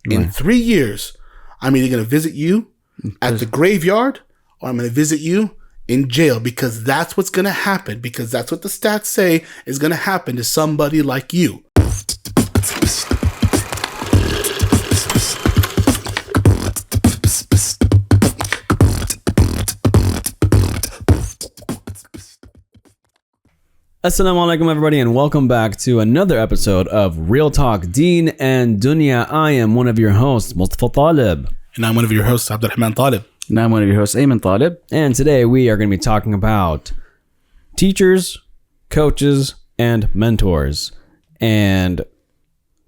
In 3 years, I'm either going to visit you at the graveyard or I'm going to visit you in jail, because that's what's going to happen, because that's what the stats say is going to happen to somebody like you. Assalamu alaikum everybody, and welcome back to another episode of Real Talk Deen and Dunya. I am one of your hosts, Mustafa Talib. And I'm one of your hosts, Abdurrahman Talib. And I'm one of your hosts, Ayman Talib. And today we are going to be talking about teachers, coaches, and mentors, and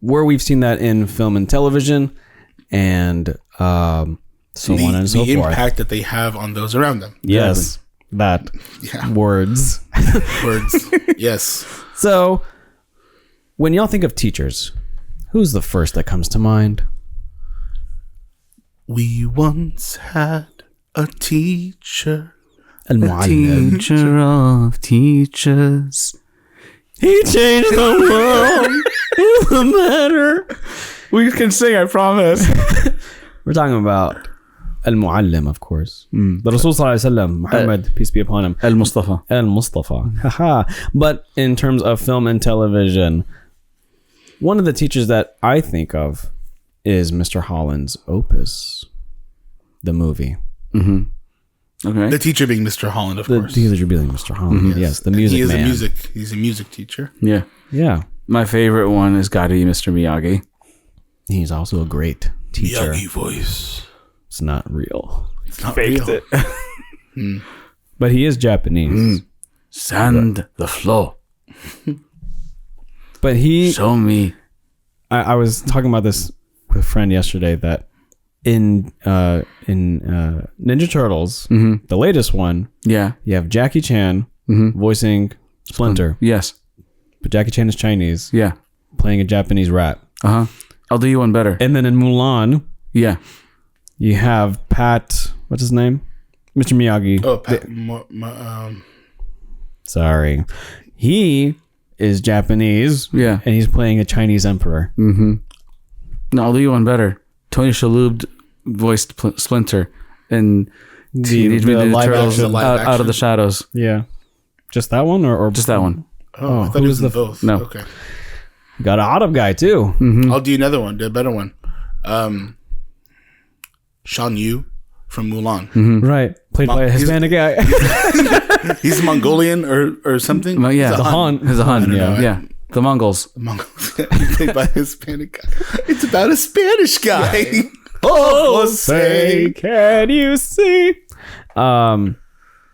where we've seen that in film and television, and so on and so forth. The impact that they have on those around them. Yes, that words. Words, yes. So, when y'all think of teachers, who's the first that comes to mind? We once had a teacher. A teacher of teachers. He changed the world for the better. We can sing, I promise. We're talking about Al-Muallim, of course. The Rasul Sallallahu Alaihi Wasallam, Muhammad, peace be upon him. Al-Mustafa. Al-Mustafa. Haha. But in terms of film and television, one of the teachers that I think of is Mr. Holland's Opus, the movie. Mm-hmm. Okay. The teacher being Mr. Holland, of course. The teacher being Mr. Holland. Mm-hmm. Yes, the music man. He's a music teacher. Yeah. Yeah. My favorite one has got to be Mr. Miyagi. He's also a great teacher. Miyagi voice. It's not real. It's not Faked real. it. But he is Japanese. Sand the floor. But he... Show me. I was talking about this with a friend yesterday that in Ninja Turtles, the latest one, Yeah. you have Jackie Chan voicing Splinter. Yes. But Jackie Chan is Chinese, Yeah. playing a Japanese rat. Uh-huh. I'll do you one better. And then in Mulan, Yeah. you have Pat, what's his name? Mr. Miyagi. Oh, Sorry. He is Japanese. Yeah. And he's playing a Chinese emperor. No, I'll do you one better. Tony Shalhoub voiced Splinter in The live Turtles action. out of the Shadows. Yeah. Just that one or Just that one. Oh, I thought it was in both. No. Okay. got an Autumn guy too. I'll do another one, the better one. Shan Yu from Mulan. Right. Played by a Hispanic guy. He's Mongolian or something. Well, yeah. The Han. He's a Han. Yeah. Yeah. The Mongols. Played by a Hispanic guy. It's about a Spanish guy. Oh, say, can you see? But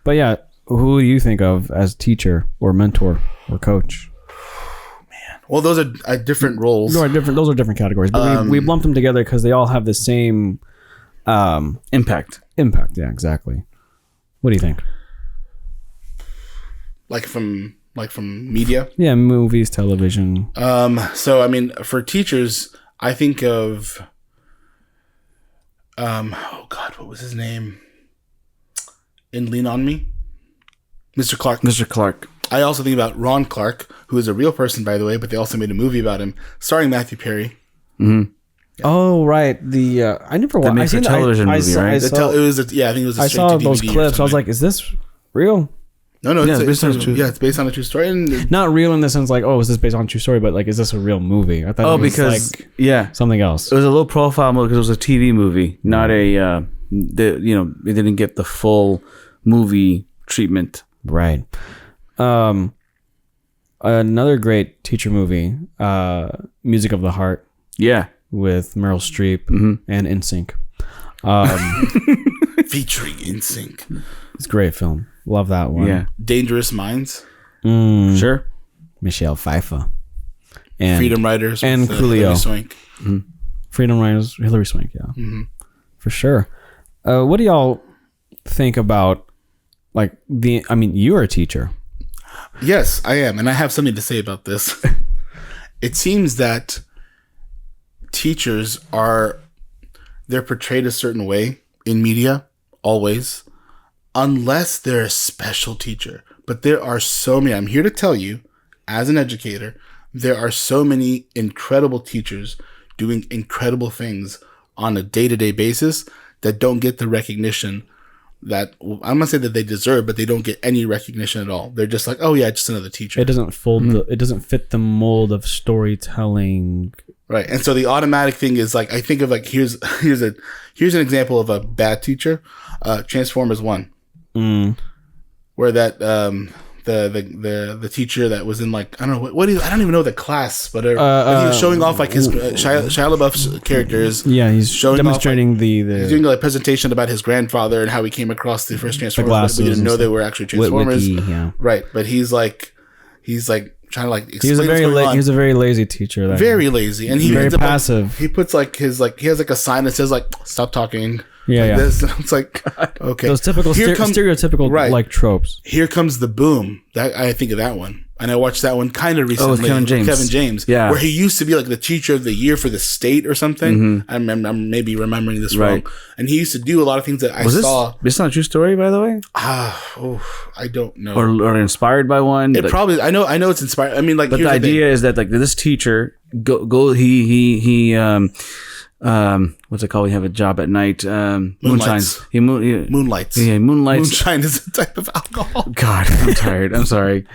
yeah, who do you think of as teacher or mentor or coach? Well, those are different roles. Those are different categories, but we lumped them together because they all have the same Impact. impact. Yeah, exactly. What do you think? Like from media. Yeah, movies, television. So I mean, for teachers, I think of oh God, what was his name? In Lean on Me, Mr. Clark. Mr. Clark. I also think about Ron Clark, who is a real person, by the way, but they also made a movie about him, starring Matthew Perry. Oh right, I never watched. made for television movie, right? I think it was. I saw those clips. I was like, is this real? No, it's based on a true. Yeah, it's based on a true story. And Not real in the sense like, oh, is this based on a true story? But like, is this a real movie? I thought it was because like something else. it was a low profile movie because it was a TV movie, not a. It didn't get the full movie treatment. Right. Another great teacher movie, Music of the Heart. Yeah. With Meryl Streep and NSYNC. featuring NSYNC. It's a great film. Love that one. Yeah. Dangerous Minds. Sure. Michelle Pfeiffer. And Freedom Riders. and with, Coolio. Hilary Swank. Freedom Riders, Hilary Swank, yeah. For sure. What do y'all think about, like, you're a teacher. Yes, I am. And I have something to say about this. It seems that teachers they're portrayed a certain way in media, always, unless they're a special teacher. But there are so many, I'm here to tell you, as an educator, there are so many incredible teachers. doing incredible things on a day-to-day basis that don't get the recognition that I'm not saying that they deserve, but they don't get any recognition at all. They're just like, oh yeah, just another teacher. It doesn't it doesn't fit the mold of storytelling. Right. And so the automatic thing is like, I think of like, here's an example of a bad teacher, Transformers 1, where that, the teacher that was in like, I don't know I don't even know the class, but he was showing off like his Shia LaBeouf's characters. Yeah, he's showing demonstrating off, like, he's doing like a presentation about his grandfather and how he came across the first Transformers. But we didn't know they were actually Transformers. Wiki, yeah. Right, but he's like trying to like explain he's a very lazy teacher. Very lazy, and he's very passive. He puts like he has like a sign that says like "Stop talking." Yeah, like this. It's like, okay, those typical stereotypical like tropes. Here comes the boom. That I think of that one, and I watched that one kind of recently. Oh, with Kevin James. Yeah, where he used to be like the teacher of the year for the state or something. I'm maybe remembering this wrong. And he used to do a lot of things that I saw. This not a true story, by the way. I don't know. Or inspired by one. It probably. I know it's inspired. I mean, like, but the idea is that like this teacher he what's it called? We have a job at night. Moonshines. Moonlights. Yeah, moonlights. Moonshine is a type of alcohol. God, I'm tired. I'm sorry.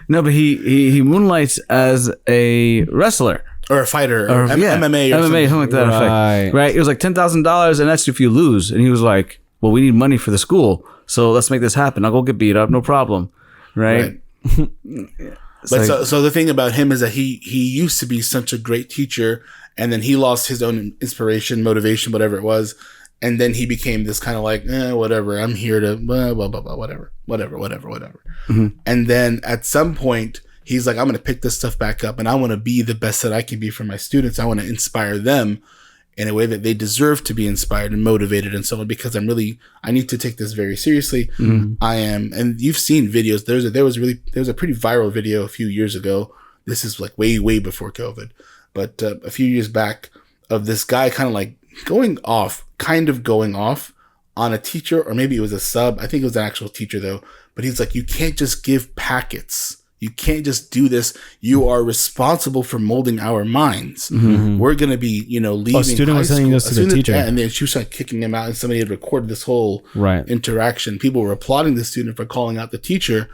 No, but he moonlights as a wrestler. Or a fighter. Or MMA. Or something like that. Right. It was like $10,000 and that's if you lose. And he was like, well, we need money for the school. So let's make this happen. I'll go get beat up. No problem. Right. But so the thing about him is that he used to be such a great teacher, and then he lost his own inspiration, motivation, whatever it was, and then he became this kind of like, whatever, I'm here to blah, blah, blah, blah, whatever. And then at some point he's like, I'm going to pick this stuff back up, and I want to be the best that I can be for my students. I want to inspire them in a way that they deserve to be inspired and motivated and so on, because I need to take this very seriously. I am, and you've seen videos. There was a pretty viral video a few years ago. This is like way before COVID, but a few years back, of this guy kind of going off on a teacher, or maybe it was a sub. I think it was an actual teacher though, but he's like, you can't just give packets. You can't just do this. You are responsible for molding our minds. We're going to be, leaving. A student was saying this to the teacher. And then she was like kicking him out, and somebody had recorded this whole interaction. People were applauding the student for calling out the teacher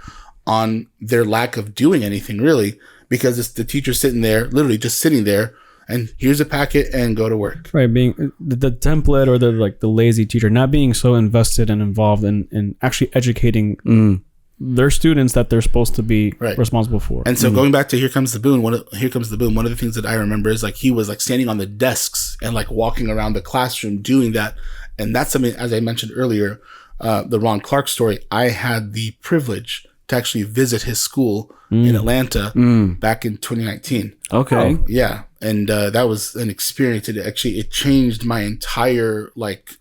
on their lack of doing anything really, because it's the teacher literally just sitting there, and here's a packet and go to work. Right. Being the template, or the lazy teacher, not being so invested and involved in actually educating their students that they're supposed to be responsible for. And so going back to Here Comes the Boom, one of the things that I remember is like he was like standing on the desks and like walking around the classroom doing that. And that's something, as I mentioned earlier, the Ron Clark story, I had the privilege to actually visit his school in Atlanta back in 2019. Okay. Yeah. And that was an experience. It changed my entire, like,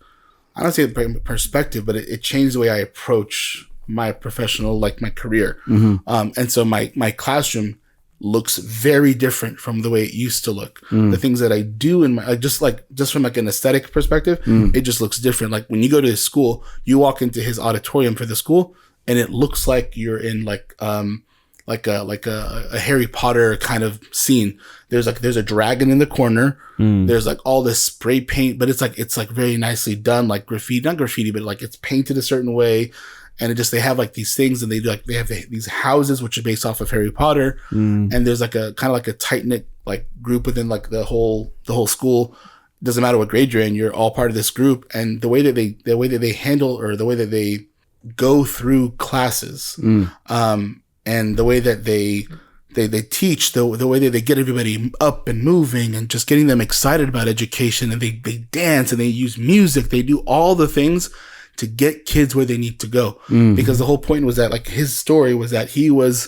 I don't say perspective, but it changed the way I approach my professional, like my career. And so my classroom looks very different from the way it used to look. The things that I do in my, just from like an aesthetic perspective, it just looks different. Like when you go to his school, you walk into his auditorium for the school, and it looks like you're in like a Harry Potter kind of scene. There's a dragon in the corner. There's like all this spray paint, but it's like very nicely done, like not graffiti, but like it's painted a certain way. And they have like these things, and they have these houses which are based off of Harry Potter. And there's like a kind of like a tight knit like group within like the whole school. Doesn't matter what grade you're in, you're all part of this group. And the way that they handle, or the way that they go through classes, and the way that they teach, the way that they get everybody up and moving and just getting them excited about education, and they dance and they use music, they do all the things to get kids where they need to go. Because the whole point was that, like, his story was that he was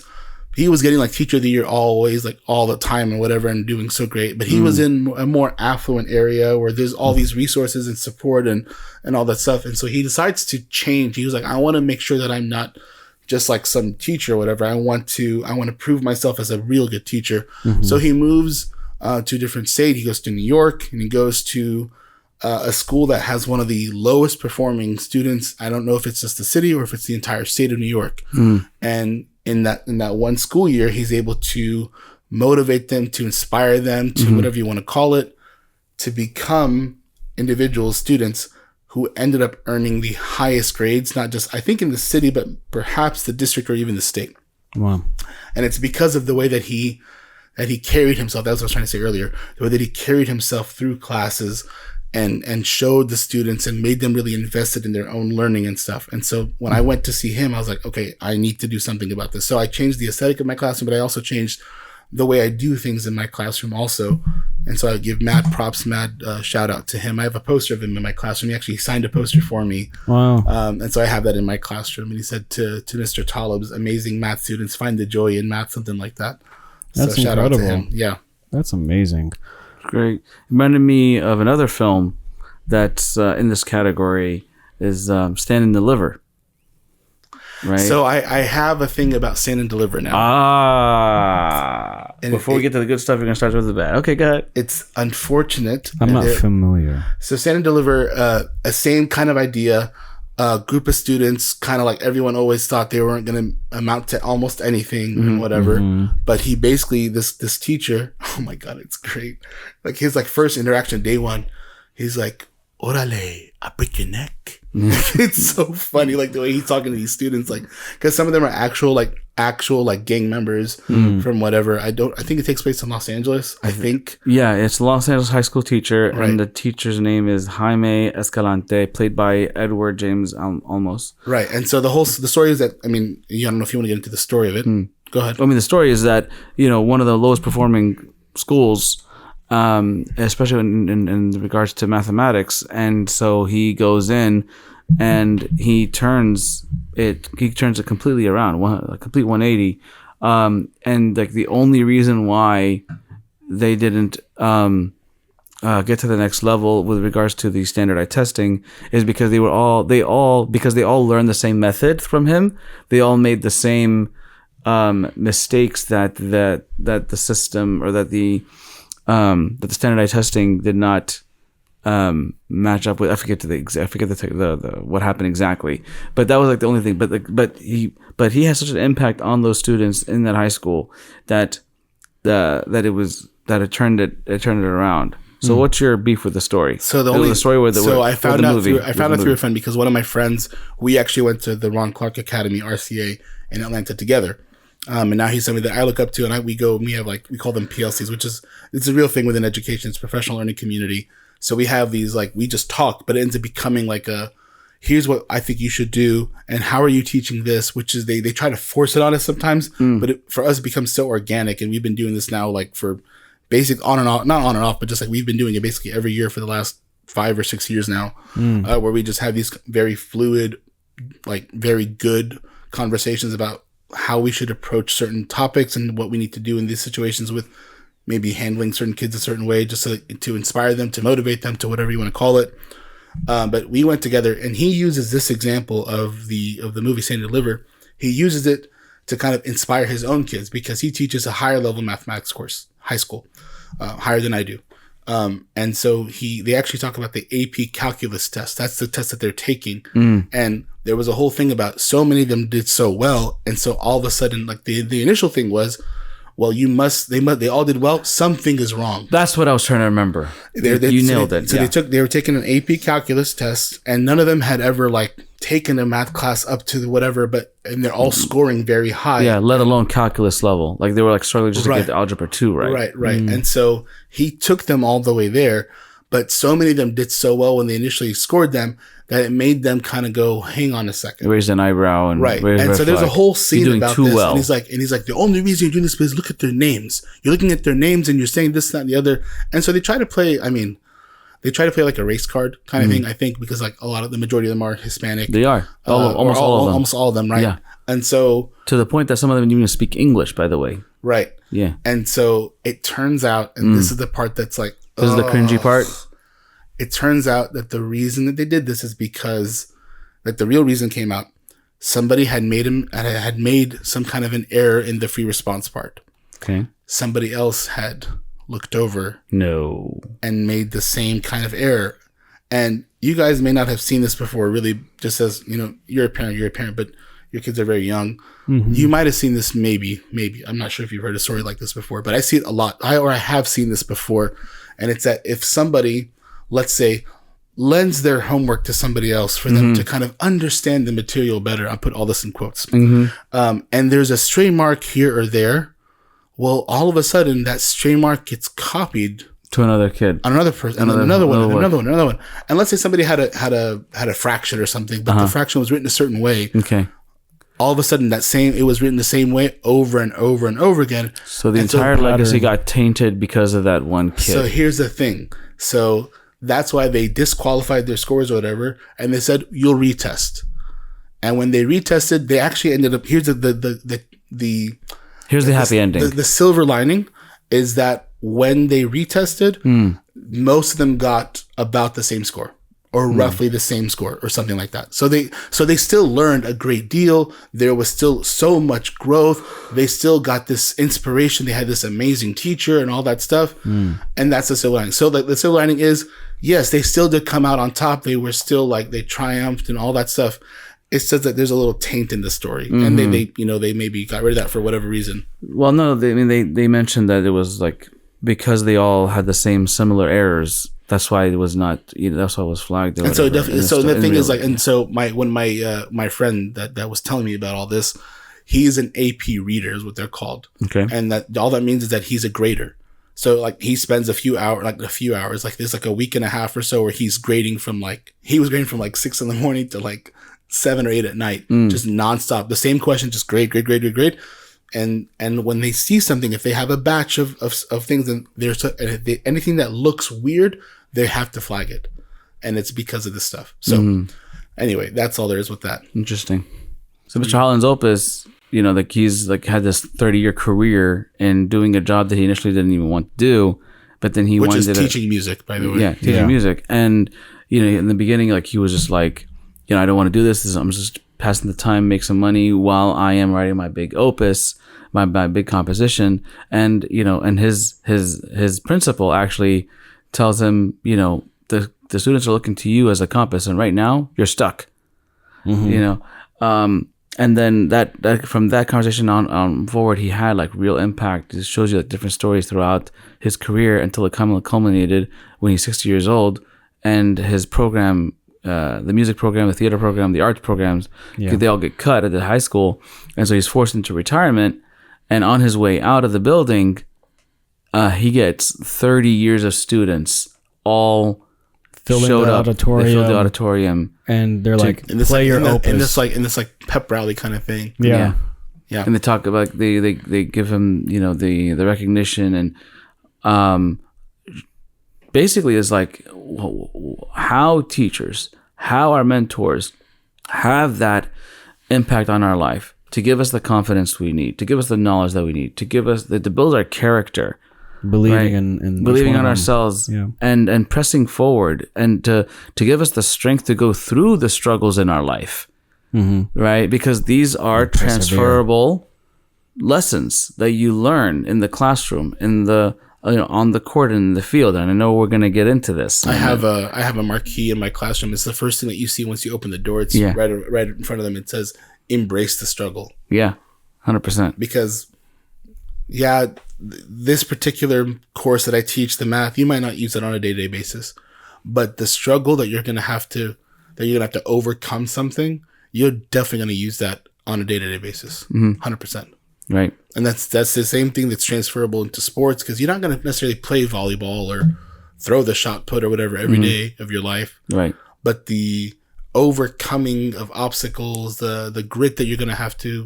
getting like teacher of the year always, like all the time and whatever, and doing so great. But he was in a more affluent area where there's all these resources and support and all that stuff. And so he decides to change. He was like, I want to make sure that I'm not just like some teacher or whatever. I want to prove myself as a real good teacher. So he moves to a different state. He goes to New York, and he goes to a school that has one of the lowest performing students. I don't know if it's just the city or if it's the entire state of New York. And in that one school year, he's able to motivate them, to inspire them, to whatever you want to call it, to become individual students who ended up earning the highest grades, not just, I think, in the city, but perhaps the district or even the state. Wow. And it's because of the way that he carried himself. That's what I was trying to say earlier. The way that he carried himself through classes and showed the students and made them really invested in their own learning and stuff. And so when I went to see him, I was like, okay, I need to do something about this. So I changed the aesthetic of my classroom, but I also changed the way I do things in my classroom also. And so I give mad props, shout out to him. I have a poster of him in my classroom. He actually signed a poster for me. Wow. And so I have that in my classroom. And he said to Mr. Talib's amazing math students, find the joy in math, something like that. That's so shout incredible. out to him. Yeah. That's amazing. Great. Reminded me of another film that's in this category is Stand and Deliver. Right. So I have a thing about Stand and Deliver now. And before we get to the good stuff, you're going to start with the bad. Okay, go ahead. It's unfortunate. I'm not familiar. So Stand and Deliver, a same kind of idea. Group of students, kind of like everyone always thought they weren't going to amount to almost anything and whatever. But he basically, this teacher, oh my God, it's great. Like his first interaction, day one, he's like, "Orale, I break your neck." It's so funny, like the way he's talking to these students, like, because some of them are actual gang members from whatever. I think it takes place in Los Angeles. I think. Yeah, it's a Los Angeles high school teacher, Right. and the teacher's name is Jaime Escalante, played by Edward James Olmos. Right, and so the story is that, I mean, I don't know if you want to get into the story of it. Go ahead. I mean, the story is that one of the lowest performing schools, especially in regards to mathematics, and so he goes in and he turns it completely around, a complete 180, and like the only reason why they didn't get to the next level with regards to the standardized testing is because they all learned the same method from him. They all made the same mistakes that the system, or that the standardized testing did not match up with. I forget the what happened exactly, but that was like the only thing. But he has such an impact on those students in that high school that it turned it around. So what's your beef with the story? So I found out through a friend, because one of my friends, we actually went to the Ron Clark Academy, RCA, in Atlanta together. And now he's somebody that I look up to, and we we call them PLCs, it's a real thing within education. It's professional learning community. So we have these, we just talk, but it ends up becoming here's what I think you should do, and how are you teaching this? Which is they try to force it on us sometimes, but for us it becomes so organic, and we've been doing this now for basic on and off, not on and off, but just we've been doing it basically every year for the last 5 or 6 years now, where we just have these very fluid, very good conversations about how we should approach certain topics and what we need to do in these situations, with maybe handling certain kids a certain way, just to inspire them, to motivate them, to whatever you want to call it. But we went together, and he uses this example of the movie Stand and Deliver. He uses it to kind of inspire his own kids, because he teaches a higher level mathematics course, high school, higher than I do. And so they actually talk about the AP calculus test. That's the test that they're taking. And there was a whole thing about so many of them did so well. And so all of a sudden, the initial thing was, well, they all did well. Something is wrong. That's what I was trying to remember. You nailed it. So they were taking an AP calculus test, and none of them had ever taken a math class up to whatever, and they're all scoring very high. Yeah, let alone calculus level. They were struggling just to get to algebra 2, right? Right. And so he took them all the way there, but so many of them did so well when they initially scored them that it made them kind of go, hang on a second. Raise an eyebrow and and so there's a whole scene about this. Well. And he's like, the only reason you're doing this is look at their names. You're looking at their names and you're saying this, that, and the other. And so they try to play, like a race card kind of thing, I think, because the majority of them are Hispanic. They are. Almost all of them. Almost all of them, right? Yeah. And so, to the point that some of them didn't even speak English, by the way. Right. Yeah. And so it turns out, and this is the part that's this is the cringy part. It turns out that the reason that they did this is because, the real reason came out. Somebody had made some kind of an error in the free response part. Okay. Somebody else had looked over. No. And made the same kind of error. And you guys may not have seen this before, really, just as, you're a parent, but your kids are very young. Mm-hmm. You might have seen this, maybe. I'm not sure if you've heard a story like this before, but I see it a lot. I have seen this before. And it's that if somebody, let's say, lends their homework to somebody else for them to kind of understand the material better. I'll put all this in quotes. And there's a stray mark here or there. Well, all of a sudden that stray mark gets copied to another kid, on another person, and another one. And let's say somebody had a fraction or something, but the fraction was written a certain way. Okay. All of a sudden it was written the same way over and over and over again. So the entire legacy got tainted because of that one kid. So here's the thing. So that's why they disqualified their scores or whatever, and they said you'll retest. And when they retested, they actually ended up. Here's the happy ending. The silver lining is that when they retested, most of them got about the same score, or roughly the same score, or something like that. So they still learned a great deal. There was still so much growth. They still got this inspiration. They had this amazing teacher and all that stuff. And that's the silver lining. So the silver lining is, yes, they still did come out on top. They were still like, they triumphed and all that stuff. It says that there's a little taint in the story, and they they maybe got rid of that for whatever reason. Well, no, they mentioned that it was like because they all had the same similar errors. That's why it was not. That's why it was flagged. And so definitely. So the thing is like, and so my friend that was telling me about all this, he's an AP reader, is what they're called. Okay. And that all that means is that he's a grader. So like he spends a few hours, like there's like a week and a half or so where he's grading from like 6 a.m. to like 7 or 8 at night, just nonstop. The same question, just grade. And when they see something, if they have a batch of things and anything that looks weird, they have to flag it. And it's because of this stuff. So anyway, that's all there is with that. Interesting. So Mr. Holland's opus, like he's like had this 30-year career in doing a job that he initially didn't even want to do, but then he wanted teaching music, by the way. Yeah, teaching music. And in the beginning, like he was just like, I don't want to do this. I'm just passing the time, make some money while I am writing my big opus, my big composition. And, and his principal actually tells him, the students are looking to you as a compass. And right now you're stuck, and then that from that conversation on forward, he had like real impact. It shows you like different stories throughout his career until it culminated when he's 60 years old, and his program, the music program, the theater program, the arts programs, they all get cut at the high school. And so he's forced into retirement. And on his way out of the building, he gets 30 years of students all filling the auditorium. They fill the auditorium. And they're like, play your opus. In this pep rally kind of thing. Yeah. And they talk about, they give him, the recognition, and basically is like how teachers, how our mentors have that impact on our life to give us the confidence we need, to give us the knowledge that we need, to give us to build our character, believing in believing in ourselves, and pressing forward, and to give us the strength to go through the struggles in our life, right? Because these are transferable lessons that you learn in the classroom, in the on the court and in the field. And I know we're going to get into this. I have a marquee in my classroom. It's the first thing that you see once you open the door. It's right in front of them. It says, "Embrace the struggle." Yeah, 100%. Because, this particular course that I teach, the math, you might not use it on a day-to-day basis, but the struggle that you're gonna have to overcome something, you're definitely gonna use that on a day-to-day basis, 100%. Right. And that's the same thing that's transferable into sports, because you're not gonna necessarily play volleyball or throw the shot put or whatever every day of your life. Right. But the overcoming of obstacles, the grit that you're gonna have to,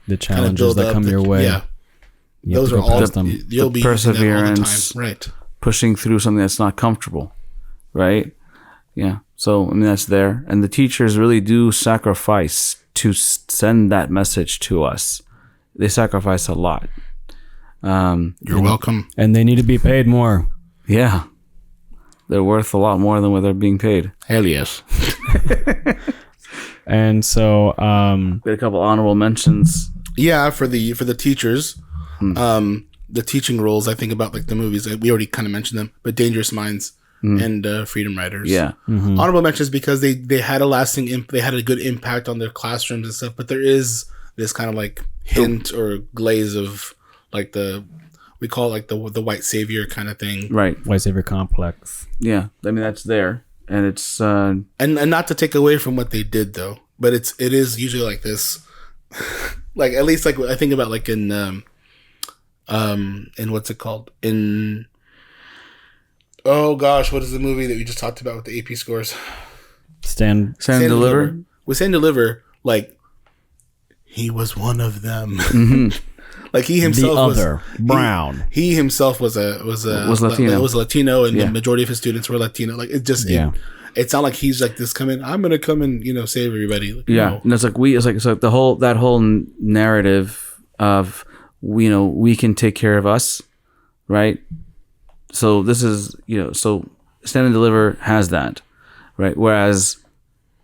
the challenges that come your way. Yeah. Those are all you'll be perseverance, using that all the time. Right? Pushing through something that's not comfortable, right? Yeah. So that's there, and the teachers really do sacrifice to send that message to us. They sacrifice a lot. You're welcome, and they need to be paid more. Yeah, they're worth a lot more than what they're being paid. Hell yes. And so, we had a couple honorable mentions. Yeah, for the teachers. The teaching roles, I think about like the movies, we already kind of mentioned them, but Dangerous Minds and Freedom Riders. Yeah. Honorable mentions because they had they had a good impact on their classrooms and stuff, but there is this kind of like hint or glaze of like we call it like the white savior kind of thing. Right. White savior complex. Yeah. I mean, that's there. And it's... And not to take away from what they did, though. But it is usually like this. Like, at least, like, I think about, like, in what's it called? Oh, gosh, what is the movie that we just talked about with the AP scores? Stand and Deliver. With Stand and Deliver, like, he was one of them. Like, he himself Brown. He himself was Latino. Was Latino, and the majority of his students were Latino. Like, it just... It's not like he's like this I'm gonna come and save everybody. Like, yeah, and it's like that whole narrative of we can take care of us, right? So this is so Stand and Deliver has that, right? Whereas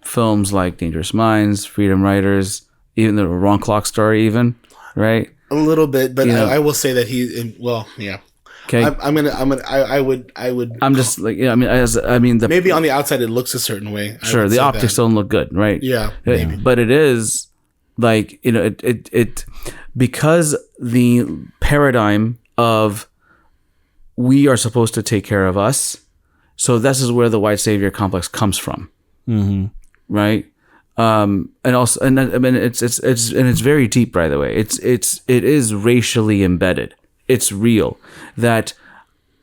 films like Dangerous Minds, Freedom Writers, even the Wrong Clock Story, even right, a little bit, but I will say that yeah. Okay. I would. I'm just like maybe on the outside it looks a certain way. Sure, the optics don't look good, right? Yeah, maybe. But it is like it because the paradigm of we are supposed to take care of us. So this is where the white savior complex comes from, right? And also, and I mean, it's very deep, by the way. It is racially embedded. It's real that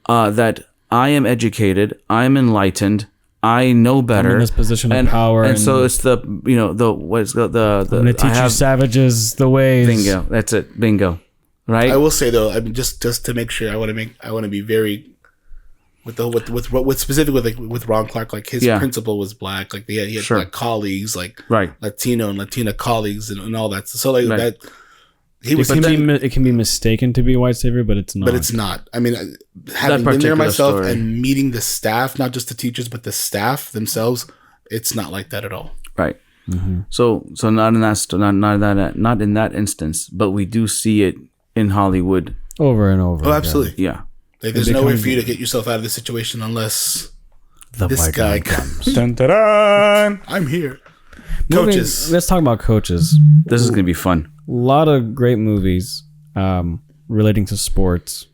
I am educated, I'm enlightened, I know better. I'm in this position of power, and so it's the what's the I'm gonna teach you savages the ways. Bingo, that's it. Bingo, right? I will say though, I mean, just to make sure, I want to be very with specific with Ron Clark. Like his principal was black. Like he had like colleagues, like Latino and Latina colleagues, and all that. So like that. It can be mistaken to be a white savior, but it's not. But it's not. I mean, having been there myself and meeting the staff, not just the teachers, but the staff themselves, it's not like that at all. Right. So not in that instance, but we do see it in Hollywood over and over. Oh, absolutely. Yeah. Like, there's no way for you to get yourself out of this situation unless this guy comes. Dun, dun, dun. I'm here. Coaches. Let's talk about coaches. This is gonna be fun. A lot of great movies relating to sports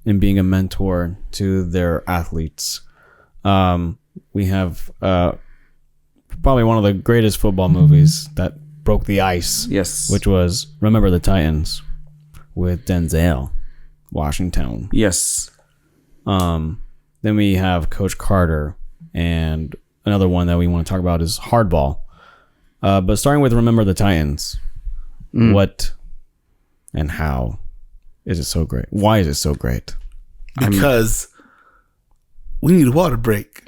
and being a mentor to their athletes. We have probably one of the greatest football movies that broke the ice. Yes. Which was Remember the Titans with Denzel Washington. Yes. Then we have Coach Carter, and another one that we want to talk about is Hardball. But starting with Remember the Titans. What and how is it so great? Why is it so great? Because we need a water break.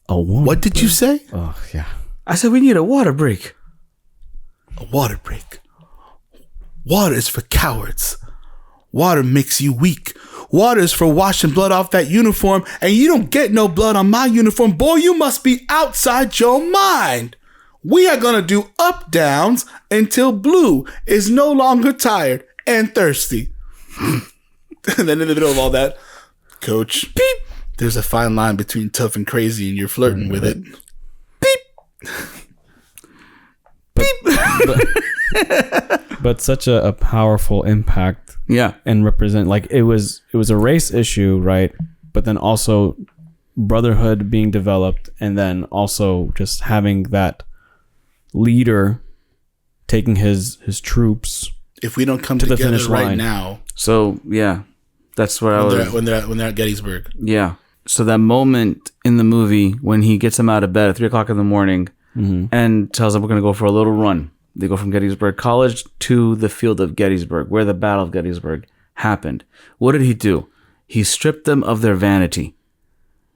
What did you say? Oh, yeah. I said we need a water break. A water break. Water is for cowards. Water makes you weak. Water is for washing blood off that uniform, and you don't get no blood on my uniform. Boy, you must be outside your mind. We are going to do up downs until Blue is no longer tired and thirsty. And then in the middle of all that, Coach, beep, there's a fine line between tough and crazy, and you're flirting with it. Beep. But such a powerful impact. Yeah. And represent, like, it was a race issue, right? But then also brotherhood being developed, and then also just having that leader taking his troops. If we don't come to together the finish right line now, so yeah, that's what when they're at Gettysburg. Yeah. So that moment in the movie when he gets him out of bed at 3:00 in the morning and tells him we're going to go for a little run. They go from Gettysburg College to the field of Gettysburg, where the Battle of Gettysburg happened. What did he do? He stripped them of their vanity.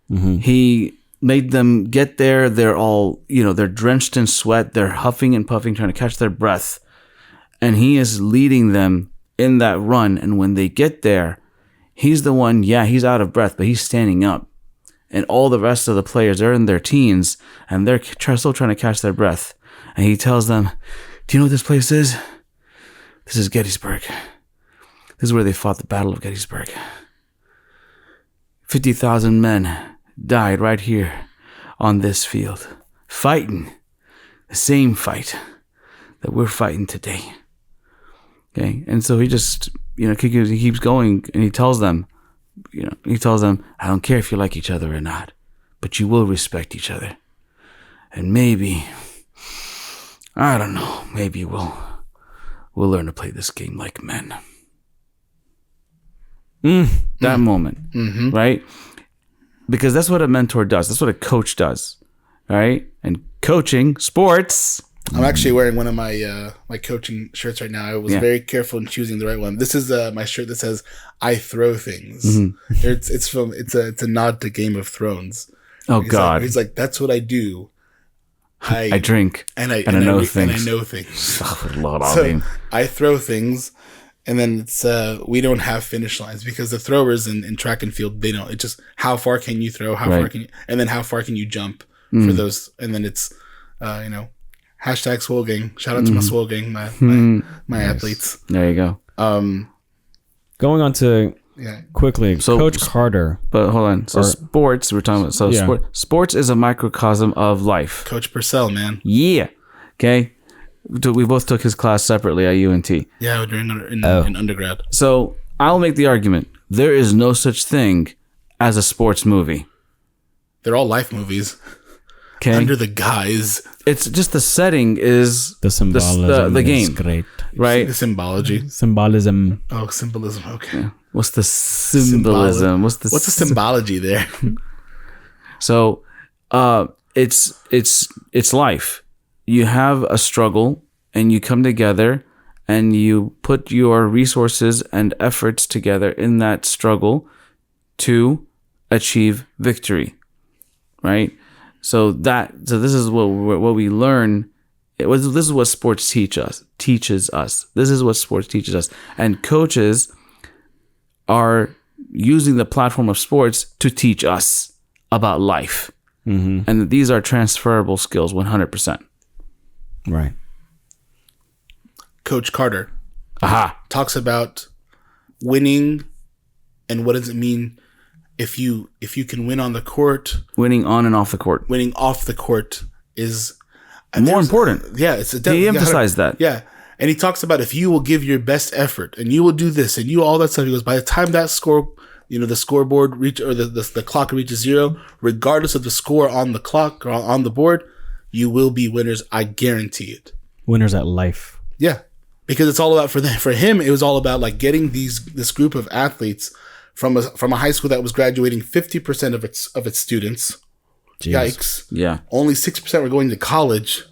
He made them get there. They're all, they're drenched in sweat. They're huffing and puffing, trying to catch their breath. And he is leading them in that run. And when they get there, he's the one, he's out of breath, but he's standing up. And all the rest of the players, they're in their teens, and they're still trying to catch their breath. And he tells them, do you know what this place is? This is Gettysburg. This is where they fought the Battle of Gettysburg. 50,000 men died right here on this field, fighting the same fight that we're fighting today. Okay, and so he just he keeps going, and he tells them, I don't care if you like each other or not, but you will respect each other. And maybe, I don't know, maybe we'll learn to play this game like men. That moment, right? Because that's what a mentor does. That's what a coach does, right? And coaching, sports. I'm actually wearing one of my my coaching shirts right now. I was very careful in choosing the right one. This is my shirt that says "I throw things." It's a nod to Game of Thrones. Oh God! He's like, that's what I do. I drink and I know things. And I know things. So I throw things, and then it's we don't have finish lines because the throwers in track and field, they don't. It's just how far can you throw, how far can you, and then how far can you jump for those, and then it's hashtag swole gang. Shout out to my swole gang, my athletes. There you go. Going on to quickly, So- Coach Carter. But hold on. So sports, we're talking about. So sports is a microcosm of life. Coach Purcell, man. Yeah. Okay. We both took his class separately at UNT. Yeah, during in undergrad. So I'll make the argument: there is no such thing as a sports movie. They're all life movies. Okay. Under the guise. It's just the setting is The symbolism the is game, great. right? The symbology. Symbolism. Oh, symbolism. Okay. What's the symbolism? What's the symbology there? So, it's life. You have a struggle, and you come together, and you put your resources and efforts together in that struggle to achieve victory, right? So this is what we learn. This is what sports teaches us. This is what sports teaches us, and coaches are using the platform of sports to teach us about life. And these are transferable skills 100%. Right. Coach Carter Aha. talks about winning and what does it mean if you can win on the court. Winning on and off the court. Winning off the court is More important. Yeah, He emphasized that. Yeah. And he talks about if you will give your best effort and you will do this and you all that stuff. He goes, by the time that score, the scoreboard or the clock reaches 0, regardless of the score on the clock or on the board, you will be winners. I guarantee it. Winners at life. Yeah, because it's all about for him. It was all about like getting this group of athletes from a high school that was graduating 50% of its students. Jeez. Yikes! Yeah. Only 6% were going to college,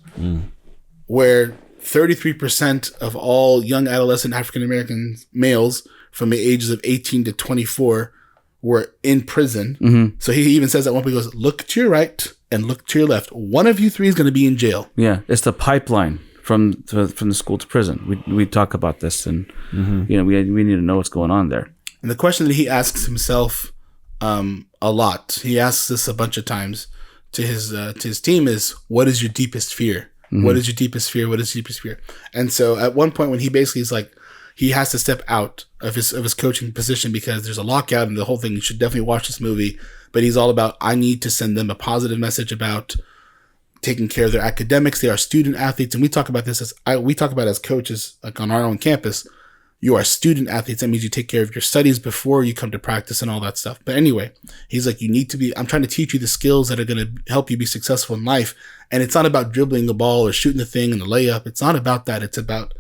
where 33% of all young adolescent African American males from the ages of 18 to 24 were in prison. So he even says at one point, he goes, look to your right and look to your left. One of you three is going to be in jail. Yeah. It's the pipeline from the school to prison. We talk about this, and we need to know what's going on there. And the question that he asks himself a lot, he asks this a bunch of times to his team is, what is your deepest fear? What is your deepest fear? What is your deepest fear? And so at one point when he basically is like, he has to step out of his coaching position because there's a lockout and the whole thing. You should definitely watch this movie. But he's all about, I need to send them a positive message about taking care of their academics. They are student athletes. And we talk about this as coaches, like on our own campus. You are student athletes. That means you take care of your studies before you come to practice and all that stuff. But anyway, he's like, I'm trying to teach you the skills that are going to help you be successful in life. And it's not about dribbling the ball or shooting the thing and the layup. It's not about that. It's about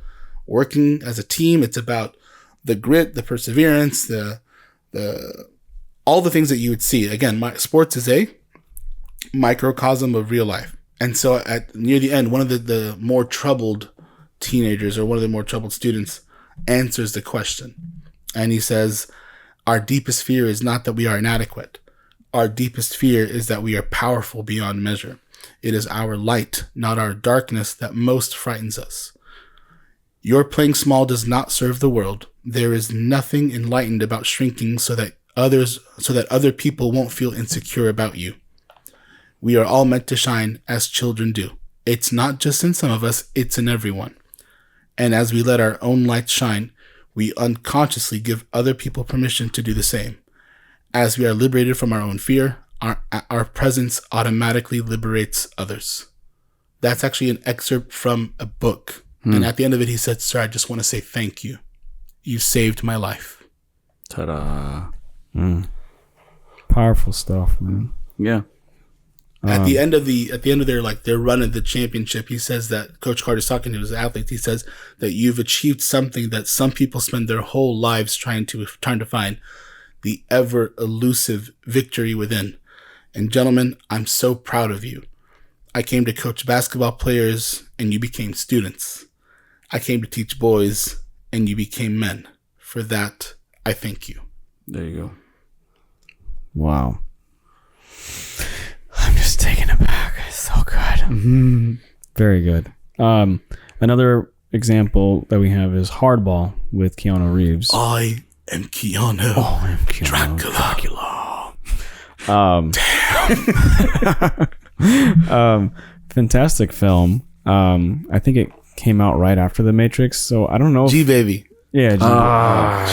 working as a team. It's about the grit, the perseverance, the all the things that you would see. Again, sports is a microcosm of real life. And so near the end, one of the more troubled teenagers or one of the more troubled students answers the question. And he says, our deepest fear is not that we are inadequate. Our deepest fear is that we are powerful beyond measure. It is our light, not our darkness, that most frightens us. Your playing small does not serve the world. There is nothing enlightened about shrinking so that other people won't feel insecure about you. We are all meant to shine as children do. It's not just in some of us, it's in everyone. And as we let our own light shine, we unconsciously give other people permission to do the same. As we are liberated from our own fear, our presence automatically liberates others. That's actually an excerpt from a book. And at the end of it, he said, sir, I just want to say thank you. You saved my life. Ta-da. Powerful stuff, man. Yeah. At the end of their run at the championship, he says that Coach Carter's talking to his athletes. He says that you've achieved something that some people spend their whole lives trying to find, the ever elusive victory within. And gentlemen, I'm so proud of you. I came to coach basketball players and you became students. I came to teach boys and you became men. For that, I thank you. There you go. Wow. I'm just taken aback. It's so good. Very good. Another example that we have is Hardball with Keanu Reeves. I am Keanu. Oh, I'm Keanu. Dracula. Fantastic film. I think it came out right after The Matrix, so I don't know. G-Baby. Yeah,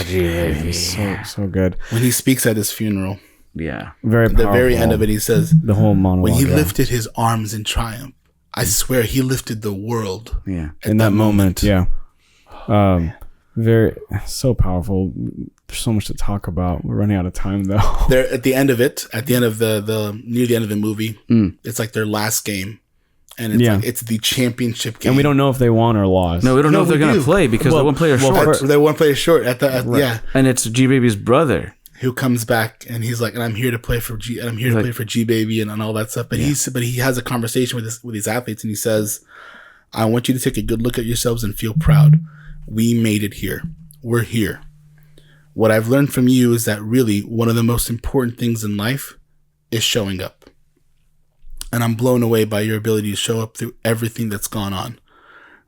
G-Baby. So good. When he speaks at his funeral. Yeah. Very At powerful. the very end of it, he says, the whole monologue. when he lifted his arms in triumph, I swear he lifted the world. Yeah. in that moment, yeah. Very so powerful. There's so much to talk about. We're running out of time though. They're at the end of it, at the end of the near the end of the movie, it's like their last game. And it's like, it's the championship game. And we don't know if they won or lost. No, we don't know if they're we going to do. play because they're one player short. They one player short yeah. And it's G-Baby's brother. Who comes back and he's like, and I'm here to play for G-Baby and all that stuff. But he has a conversation with his athletes and he says, I want you to take a good look at yourselves and feel proud. We made it here. We're here. What I've learned from you is that really one of the most important things in life is showing up. And I'm blown away by your ability to show up through everything that's gone on.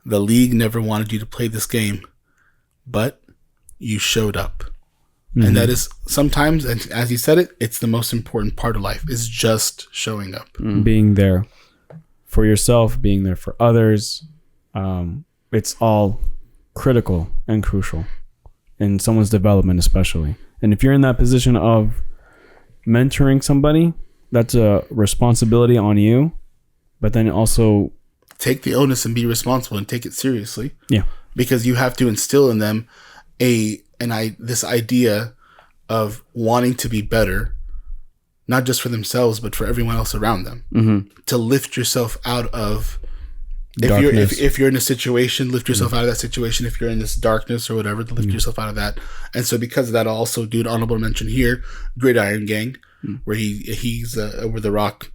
The league never wanted you to play this game, but you showed up. Mm-hmm. And that is sometimes, and as you said it, it's the most important part of life, is just showing up. Being there for yourself, being there for others. It's all critical and crucial in someone's development, especially. And if you're in that position of mentoring somebody, that's a responsibility on you, but then also take the onus and be responsible and take it seriously. Yeah. Because you have to instill in them this idea of wanting to be better, not just for themselves, but for everyone else around them. Mm-hmm. To lift yourself out of if you're in a situation, lift yourself out of that situation. If you're in this darkness or whatever, to lift yourself out of that. And so because of that, I'll also do an honorable mention here, Gridiron Gang, where he's over the Rock,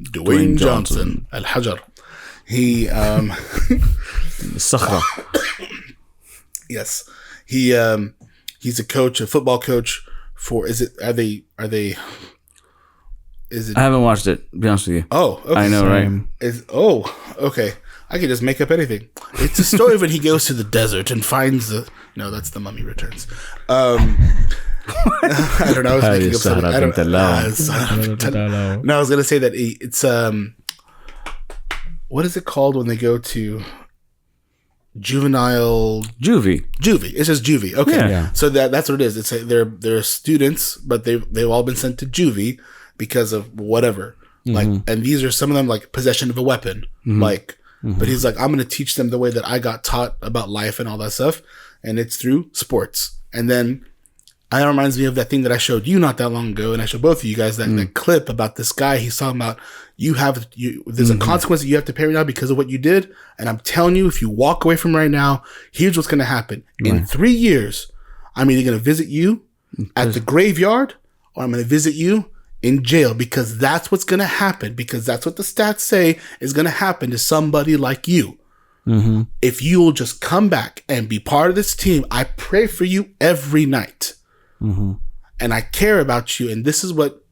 Dwayne Johnson, Al Hajar. He Sakhra. Yes. He's a coach, a football coach for I haven't watched it, to be honest with you. Oh, okay. I know, right? Okay. I can just make up anything. It's a story when he goes to the desert and finds that's The Mummy Returns. I don't know. I was making up something. No, I was gonna say that it's what is it called when they go to juvenile Juvie? It's just juvie. Okay, Yeah. So that's what it is. It's they're students, but they've all been sent to juvie because of whatever. Like, and these are some of them like possession of a weapon, But he's like, I'm going to teach them the way that I got taught about life and all that stuff. And it's through sports. And then that reminds me of that thing that I showed you not that long ago. And I showed both of you guys that clip about this guy. He's talking about there's a consequence that you have to pay right now because of what you did. And I'm telling you, if you walk away from right now, here's what's going to happen. In 3 years, I'm either going to visit you at the graveyard or I'm going to visit you in jail, because that's what's going to happen, because that's what the stats say is going to happen to somebody like you. Mm-hmm. If you will just come back and be part of this team, I pray for you every night. Mm-hmm. And I care about you. And this is what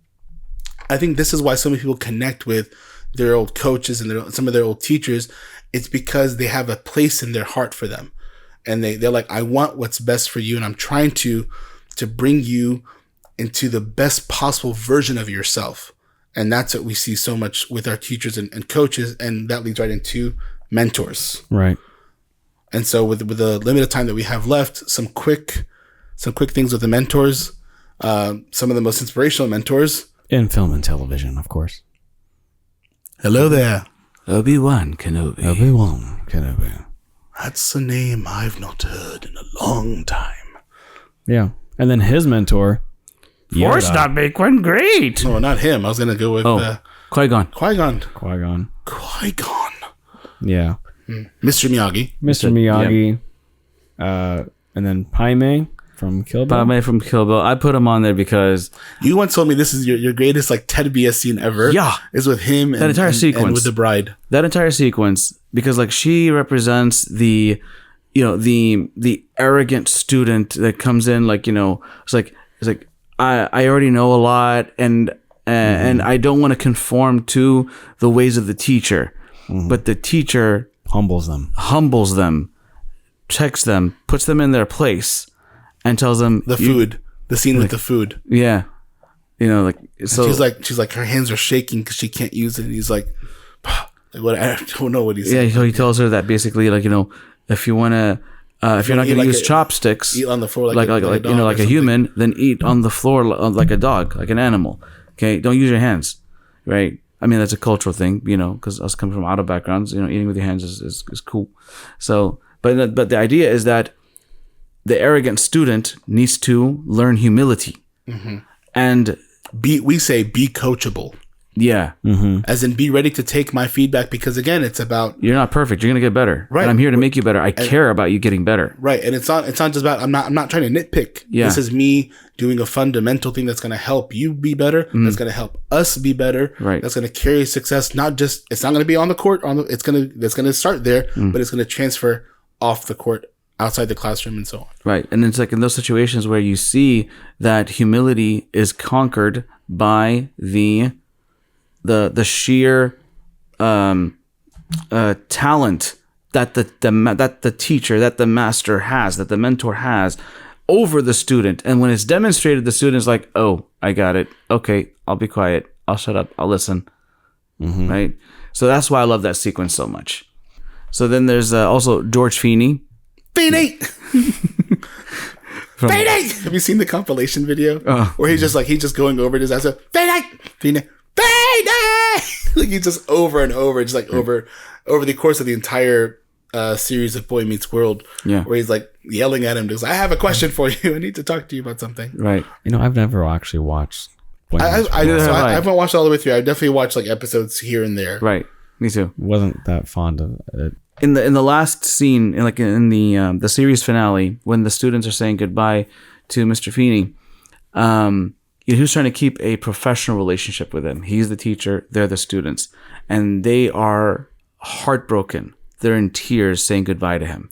I think, this is why so many people connect with their old coaches and some of their old teachers. It's because they have a place in their heart for them. And they're like, I want what's best for you. And I'm trying to bring you into the best possible version of yourself. And that's what we see so much with our teachers and coaches. And that leads right into mentors. Right. And so with the limited time that we have left, some quick things with the mentors, some of the most inspirational mentors. In film and television, of course. Hello there. Obi-Wan Kenobi. Obi-Wan Kenobi. That's a name I've not heard in a long time. Yeah. And then his mentor, Force Yoda. not make one great. No, not him. I was gonna go with Qui-Gon. Qui-Gon. Qui-Gon. Qui-Gon. Yeah. Mr. Miyagi. Mr. Miyagi. And then Padme from Kill Bill. Padme from Kill Bill. I put him on there because You once told me this is your greatest like Ted BS scene ever. Yeah. Is with him and, That entire and sequence. with the bride. that entire sequence, because like she represents the arrogant student that comes in, like, it's like I already know a lot, and I don't want to conform to the ways of the teacher, but the teacher humbles them. checks them, puts them in their place, and tells them The scene with the food. Yeah, like so. She's like her hands are shaking because she can't use it. And he's like what? I don't know what he's Yeah, saying. so he tells her that basically, like, if you want to, if you're not going to use chopsticks, eat on the floor like a dog or like a something. human, then eat on the floor like a dog, like an animal. Okay, don't use your hands, right? I mean, that's a cultural thing, because us coming from auto backgrounds, eating with your hands is cool. So, but the idea is that the arrogant student needs to learn humility, and we say be coachable. yeah, As in, be ready to take my feedback, because again, it's about you're not perfect. You're gonna get better, Right. And I'm here to make you better. I care about you getting better. right, and it's not just about I'm not trying to nitpick. Yeah. This is me doing a fundamental thing that's going to help you be better. That's going to help us be better. Right. That's going to carry success. It's not going to be on the court. It's going to start there, but it's going to transfer off the court, outside the classroom, and so on. Right. And it's like in those situations where you see that humility is conquered by the sheer talent that the teacher, that the master has, that the mentor has over the student. And when it's demonstrated, the student is like, oh, I got it. Okay, I'll be quiet. I'll shut up. I'll listen. Right. So that's why I love that sequence so much. So then there's also George Feeney. Feeney! Feeney! Have you seen the compilation video where he's just going over his answer? Feeney! Feeney! Feeney! Like he's just over and over, just like over the course of the entire series of Boy Meets World. Yeah. Where he's like yelling at him, just I have a question for you. I need to talk to you about something. Right. I've never actually watched. I haven't watched all the way through. I definitely watched like episodes here and there. Right. Me too. Wasn't that fond of it. In the last scene, in the series finale, when the students are saying goodbye to Mr. Feeney, he was trying to keep a professional relationship with him. He's the teacher, they're the students, and they are heartbroken. They're in tears saying goodbye to him,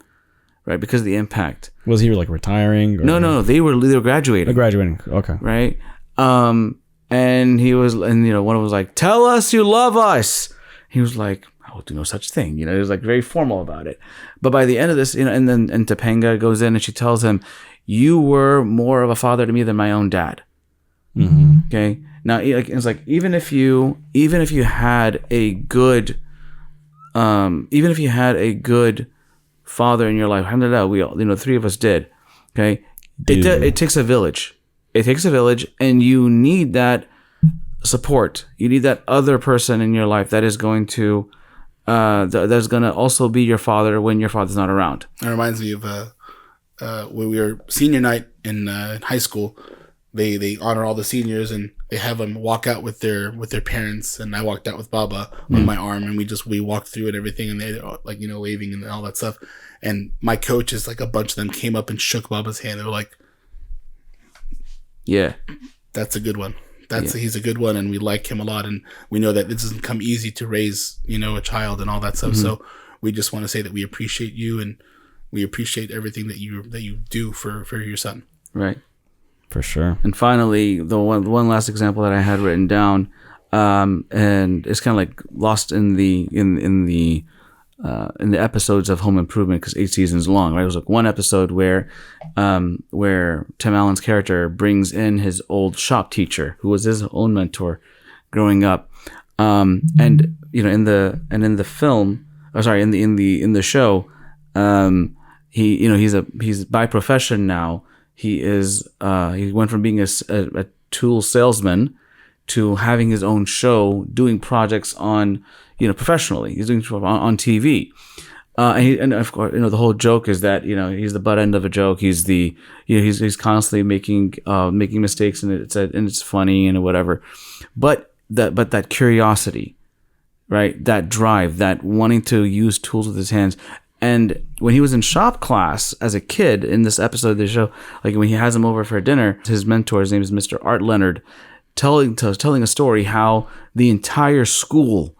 right? Because of the impact. Was he like retiring? Or No, they were graduating. Graduating. Okay. Right? And he was, one of them was like, "Tell us you love us." He was like, "I will do no such thing." He was like very formal about it. But by the end of this, and then Topanga goes in and she tells him, "You were more of a father to me than my own dad." Okay. Now, it's like even if you had a good, father in your life, alhamdulillah, we all, the three of us did. Okay. It takes a village. It takes a village, and you need that support. You need that other person in your life that is going to, that's going to also be your father when your father's not around. It reminds me of when we were senior night in high school. They honor all the seniors and they have them walk out with their parents, and I walked out with Baba on my arm, and we walked through and everything, and they're like waving and all that stuff. And my coaches, like a bunch of them, came up and shook Baba's hand. They were like, "Yeah, that's a good one. He's a good one, and we like him a lot, and we know that it doesn't come easy to raise a child and all that stuff. So we just want to say that we appreciate you, and we appreciate everything that you do for your son." Right. For sure. And finally, the one last example that I had written down, and it's kind of like lost in the episodes of Home Improvement because 8 seasons long. Right, it was like one episode where Tim Allen's character brings in his old shop teacher, who was his own mentor growing up, and in the film, in the show, he's by profession now. He went from being a tool salesman to having his own show, doing projects on, professionally. He's doing on TV. And of course, the whole joke is that he's the butt end of a joke. He's he's constantly making mistakes, and it's funny and whatever. But that curiosity, right? That drive, that wanting to use tools with his hands. And when he was in shop class as a kid in this episode of the show, like when he has him over for dinner, his mentor, his name is Mr. Art Leonard, telling a story how the entire school,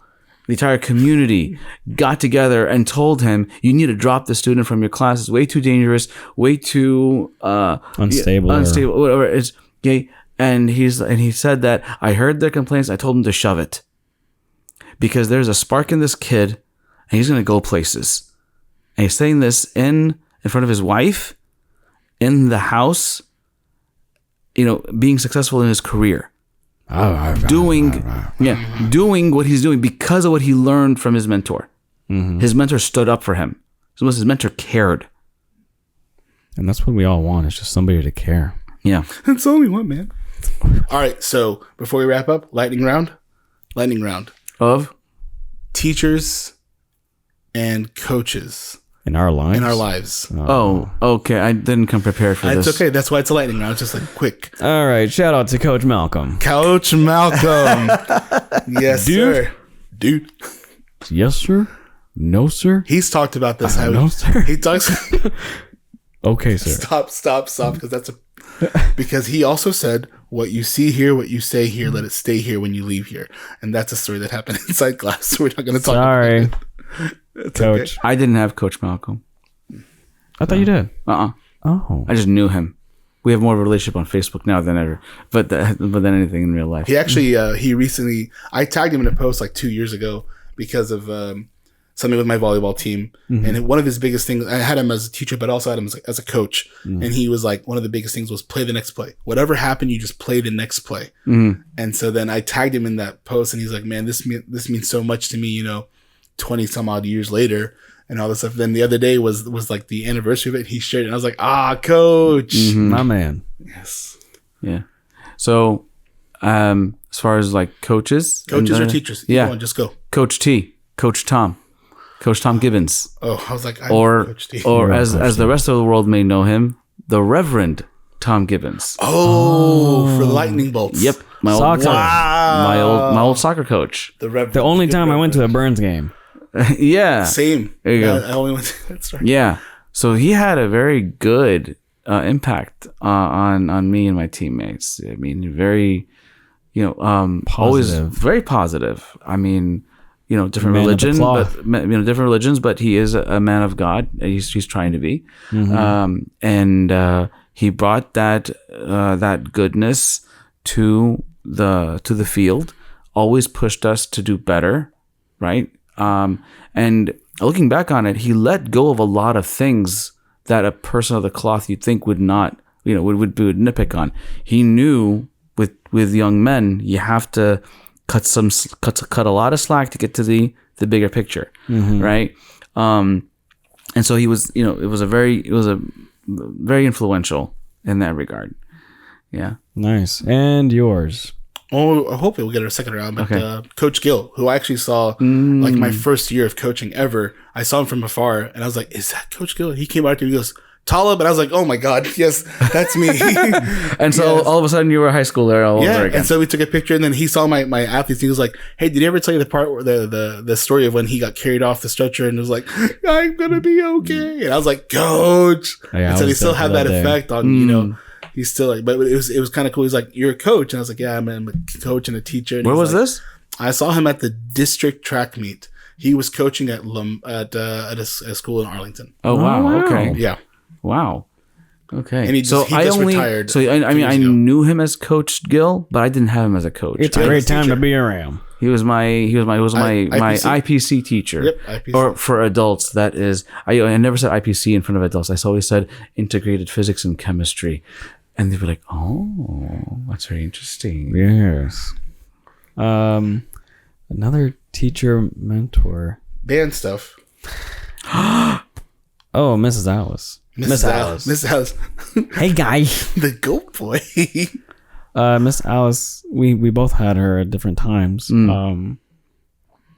the entire community got together and told him, you need to drop the student from your class. It's way too dangerous, way too unstable, whatever. It's okay. And he said that I heard their complaints. I told him to shove it because there's a spark in this kid and he's going to go places. And he's saying this in front of his wife, in the house, being successful in his career. Doing what he's doing because of what he learned from his mentor. Mm-hmm. His mentor stood up for him. His mentor cared. And that's what we all want, is just somebody to care. Yeah. That's all we want, man. All right, so before we wrap up, lightning round of teachers and coaches in our lives. Oh, okay. I didn't come prepared for this. It's okay. That's why it's a lightning round. It's just like quick. All right. Shout out to Coach Malcolm. Coach Malcolm. Yes, Dude. sir. Dude. Yes, sir. No, sir. He's talked about this. No, sir. He talks. Okay, sir. Stop. Because he also said, what you see here, what you say here, let it stay here when you leave here. And that's a story that happened inside class. So we're not going to talk about it. Coach. Okay. I didn't have Coach Malcolm. I thought you did. Oh. I just knew him. We have more of a relationship on Facebook now than ever, but than anything in real life. He actually, he recently, I tagged him in a post like 2 years ago because of something with my volleyball team. Mm-hmm. And one of his biggest things, I had him as a teacher, but also had him as a coach. Mm-hmm. And he was like, one of the biggest things was play the next play. Whatever happened, you just play the next play. Mm-hmm. And so then I tagged him in that post and he's like, man, this means so much to me, 20 some odd years later and all this stuff. Then the other day was like the anniversary of it. He shared it and I was like, coach. Mm-hmm. My man. Yes. Yeah. So, as far as like coaches or teachers. Yeah. Just go. Coach T, Coach Tom Gibbons. Oh, I was like, Coach T. Or as the rest of the world may know him, the Reverend Tom Gibbons. Oh, for lightning bolts. Yep. My old soccer coach. The only time I went to a Burns game. Yeah. Same. There you go. I only went to that story. Yeah. So he had a very good impact on me and my teammates. I mean, very, positive. Always very positive. I mean, different religions, but he is a man of God. He's trying to be. Mm-hmm. And he brought that goodness to the field, always pushed us to do better, right? And looking back on it, he let go of a lot of things that a person of the cloth you'd think would not, would nitpick on. He knew with young men, you have to cut a lot of slack to get to the bigger picture, mm-hmm. right? And so he was, it was a very influential in that regard. Yeah. Nice. And yours? Oh, I hope we'll get our second round. But Okay. Coach Gill, who I actually saw like my first year of coaching ever, I saw him from afar, and I was like, "Is that Coach Gill?" He came out to me, he goes, "Talib," and I was like, "Oh my God, yes, that's me." And so all of a sudden, you were a high schooler all over again. And so we took a picture, and then he saw my athletes. He was like, "Hey, did he ever tell you the part where the story of when he got carried off the stretcher and was like, I'm gonna be okay?" And I was like, "Coach," and so he still had that effect on He's still like, but it was kind of cool. He's like, "You're a coach," and I was like, "Yeah, I'm a coach and a teacher." And Where was like, this? I saw him at the district track meet. He was coaching at a school in Arlington. Oh wow! Okay. Yeah. Wow. Okay. And he just retired. So I mean, I knew him as Coach Gill, but I didn't have him as a coach. It's a great time to be around. He was my IPC teacher. Yep, IPC. Or for adults, that is. I never said IPC in front of adults. I always said integrated physics and chemistry. And they were like, "Oh, that's very interesting." Yes. Another teacher mentor. Band stuff. Oh, Mrs. Alice. Miss Alice. Hey, guy. The goat boy. Miss Alice, we both had her at different times.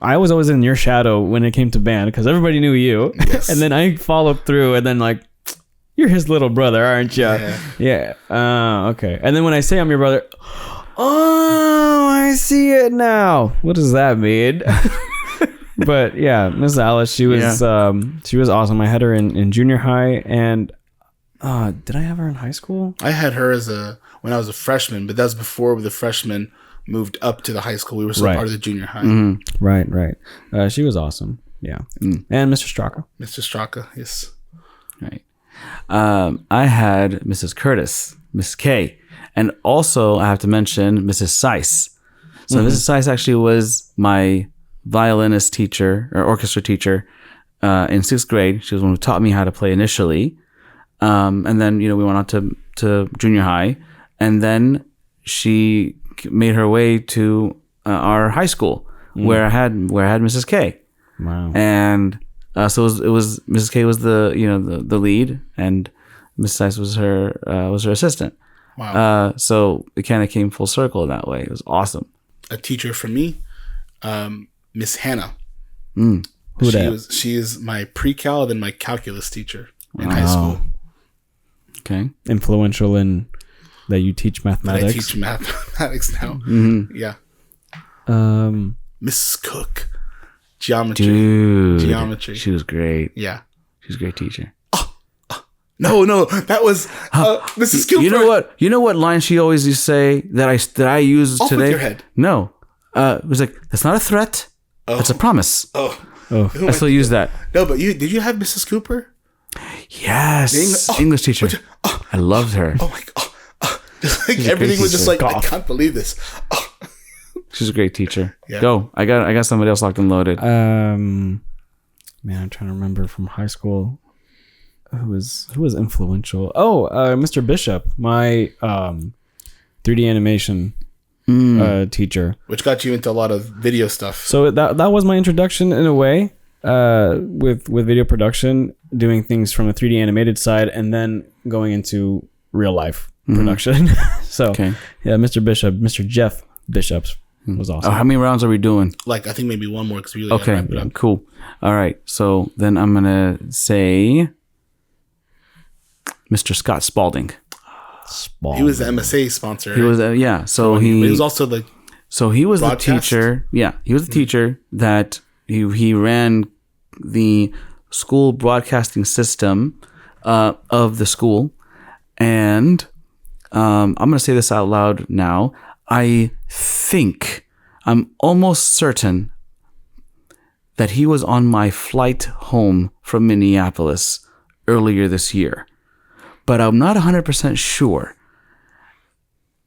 I was always in your shadow when it came to band because everybody knew you. Yes. And then I followed through and then like, you're his little brother, aren't you? Yeah. Okay. And then when I say I'm your brother, oh, I see it now. What does that mean? But yeah, Miss Alice, she was awesome. I had her in junior high, and did I have her in high school? I had her when I was a freshman, but that was before the freshmen moved up to the high school. We were still part of the junior high. Mm-hmm. Right. She was awesome. Yeah. And Mr. Straka. Mr. Straka, yes. Right. I had Mrs. Curtis, Miss K, and also I have to mention Mrs. Seiss. So Mrs. Seiss actually was my violinist teacher or orchestra teacher in 6th grade. She was the one who taught me how to play initially. And then, we went on to junior high, and then she made her way to our high school where I had Mrs. K. Wow. And so it was Mrs. K was the lead, and Mrs. Seiss was her assistant. Wow. So it kind of came full circle that way. It was awesome. A teacher for me, Miss Hannah. Who that? She is my pre-cal, then my calculus teacher in high school. Okay. Influential in that you teach mathematics. I teach mathematics now. Mm-hmm. Yeah. Miss Cook. Geometry. Dude. Geometry. She was great. Yeah. She was a great teacher. No, that was Mrs. Cooper. You know what line she always used to say that I use Off today? with your head. No. It was like, that's not a threat. That's a promise. Oh. I still use that. No, but did you have Mrs. Cooper? Yes. English teacher. I loved her. Oh my god. Just like everything was just like, I can't believe this. She's a great teacher. Yeah. Go. I got somebody else locked and loaded. Man, I'm trying to remember from high school who was influential. Oh, Mr. Bishop, my 3D animation teacher, which got you into a lot of video stuff. So that was my introduction in a way with video production, doing things from a 3D animated side, and then going into real life production. So okay. Yeah, Mr. Jeff Bishop's was awesome. Oh, how many rounds are we doing? Like, I think maybe one more because we really okay. gotta wrap it up. Cool. All right. So then I'm gonna say Mr. Scott Spalding. He was the MSA sponsor. He was yeah. So but he was also the. So he was broadcast? the teacher. Yeah, he was the teacher that he ran the school broadcasting system of the school, and I'm gonna say this out loud now. I'm almost certain that he was on my flight home from Minneapolis earlier this year, but I'm not 100% sure.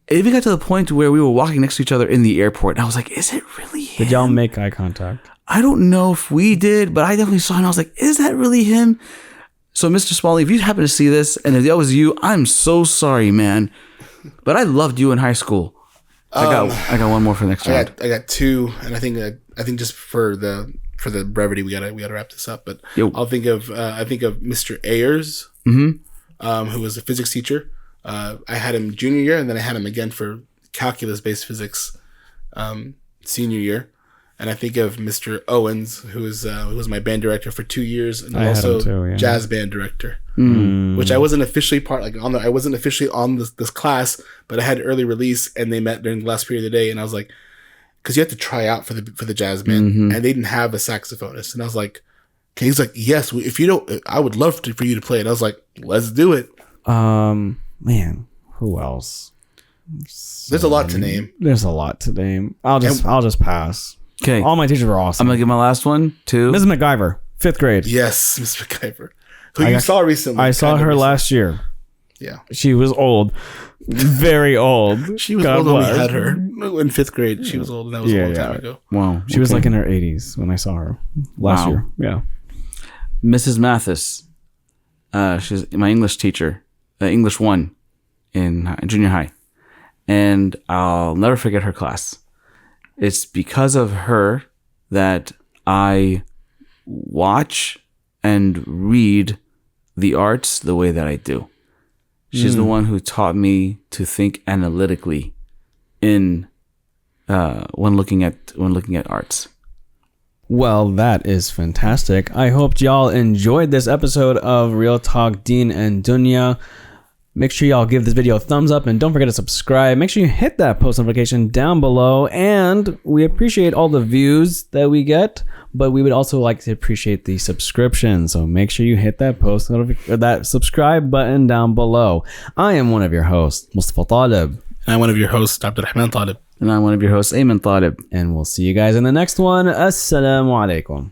It even got to the point where we were walking next to each other in the airport, and I was like, is it really him? Did y'all make eye contact? I don't know if we did, but I definitely saw it, and I was like, is that really him? So, Mr. Smalley, if you happen to see this, and if that was you, I'm so sorry, man. But I loved you in high school. I got one more for next round. I got two, and I think just for the brevity, we gotta wrap this up. But I think of Mr. Ayers, who was a physics teacher. I had him junior year, and then I had him again for calculus-based physics senior year. And I think of Mr. Owens, who was my band director for 2 years, and also jazz band director, which I wasn't officially I wasn't officially on this class, but I had early release, and they met during the last period of the day, and I was like, because you had to try out for the jazz band, and they didn't have a saxophonist, and I was like, okay, he's like, yes, if you don't, I would love for you to play it. And I was like, let's do it. Man, who else? There's a lot to name. There's a lot to name. I'll just pass. Okay. All my teachers were awesome. I'm going to give my last one to Ms. MacGyver, 5th grade. Yes, Ms. MacGyver. Who you saw recently. I saw her last year. Yeah. She was old. Very old. She was old when we had her. In 5th grade, she was old, and that was a long time ago. Wow. She was like in her 80s when I saw her last year. Yeah. Mrs. Mathis. She's my English teacher. English 1 in junior high. And I'll never forget her class. It's because of her that I watch and read the arts the way that I do. She's the one who taught me to think analytically in when looking at arts. Well, that is fantastic. I hope y'all enjoyed this episode of Real Talk Deen and Dunya. Make sure y'all give this video a thumbs up and don't forget to subscribe. Make sure you hit that post notification down below. And we appreciate all the views that we get, but we would also like to appreciate the subscription. So make sure you hit that that subscribe button down below. I am one of your hosts, Mustafa Talib. And I'm one of your hosts, Abdurrahman Talib. And I'm one of your hosts, Ayman Talib. And we'll see you guys in the next one. Assalamu alaikum.